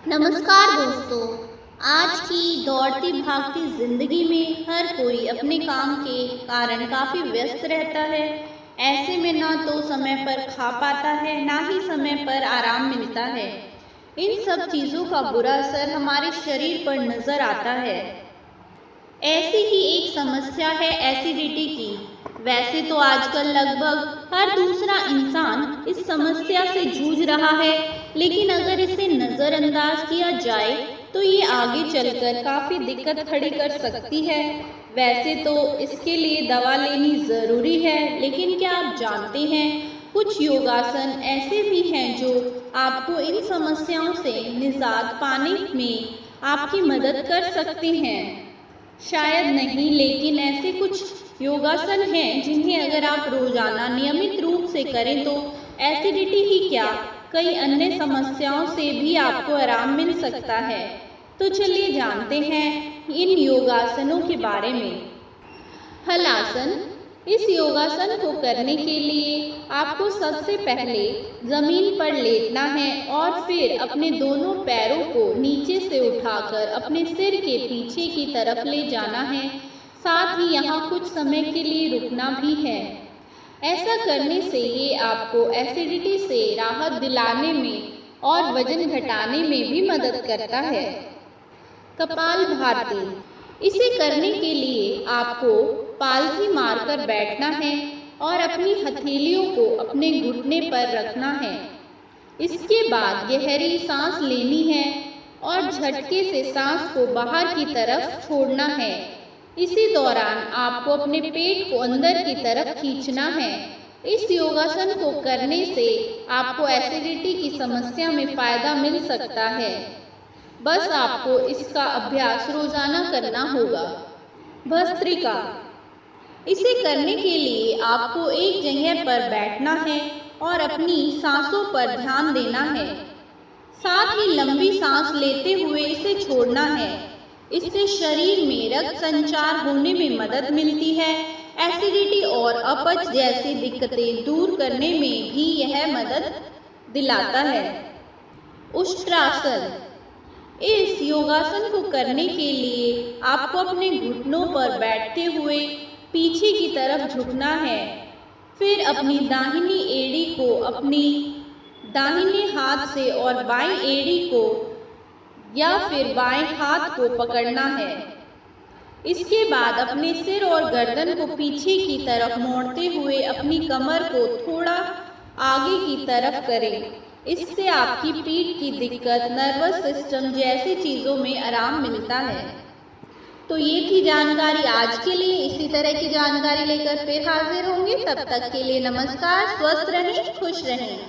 नमस्कार दोस्तों। आज की दौड़ती भागती जिंदगी में हर कोई अपने काम के कारण काफी व्यस्त रहता है। ऐसे में ना तो समय पर खा पाता है, ना ही समय पर आराम मिलता है। इन सब चीजों का बुरा असर हमारे शरीर पर नजर आता है। ऐसी ही एक समस्या है एसिडिटी की। वैसे तो आजकल लगभग हर दूसरा इंसान इस समस्या से जूझ रहा है, लेकिन अगर इसे नजरअंदाज किया जाए तो ये आगे चलकर काफी दिक्कत खड़ी कर सकती है। वैसे तो इसके लिए दवा लेनी जरूरी है, लेकिन क्या आप जानते हैं कुछ योगासन ऐसे भी हैं जो आपको इन समस्याओं से निजात पाने में आपकी मदद कर सकते हैं। शायद नहीं, लेकिन ऐसे कुछ योगासन हैं जिन्हें अगर आप रोजाना नियमित रूप से करें तो एसिडिटी ही क्या, कई अन्य समस्याओं से भी आपको आराम मिल सकता है। तो चलिए जानते हैं इन योगासनों के बारे में। हलासन। इस योगासन को करने के लिए आपको सबसे पहले जमीन पर लेटना है और फिर अपने दोनों पैरों को नीचे से उठाकर अपने सिर के पीछे की तरफ ले जाना है। साथ ही यहाँ कुछ समय के लिए रुकना भी है। ऐसा करने से ये आपको एसिडिटी से राहत दिलाने में और वजन घटाने में भी मदद करता है। कपालभाति। इसे करने के लिए आपको पालथी मारकर बैठना है और अपनी हथेलियों को अपने घुटने पर रखना है। इसके बाद गहरी सांस लेनी है और झटके से सांस को बाहर की तरफ छोड़ना है। इसी दौरान आपको अपने पेट को अंदर की तरफ खींचना है। इस योगासन को करने से आपको एसिडिटी की समस्या में फायदा मिल सकता है। बस आपको इसका अभ्यास रोजाना करना होगा। भस्त्रिका। इसे करने के लिए आपको एक जगह पर बैठना है और अपनी सांसों पर ध्यान देना है। साथ ही लंबी सांस लेते हुए इसे छोड़ना है। इससे शरीर में रक्त संचार होने में मदद मिलती है। एसिडिटी और अपच जैसी दिक्कतें दूर करने में भी यह मदद दिलाता है। उष्ट्रासन। इस योगासन को करने के लिए आपको अपने घुटनों पर बैठते हुए पीछे की तरफ झुकना है। फिर अपनी दाहिनी एड़ी को अपनी दाहिने हाथ से और बाईं एड़ी को या फिर बाएं हाथ को पकड़ना है। इसके बाद अपने सिर और गर्दन को पीछे की तरफ मोड़ते हुए अपनी कमर को थोड़ा आगे की तरफ करें। इससे आपकी पीठ की दिक्कत, नर्वस सिस्टम जैसी चीजों में आराम मिलता है। तो ये थी जानकारी आज के लिए। इसी तरह की जानकारी लेकर फिर हाजिर होंगे। तब तक के लिए नमस्कार। स्वस्थ रहें, खुश रहें।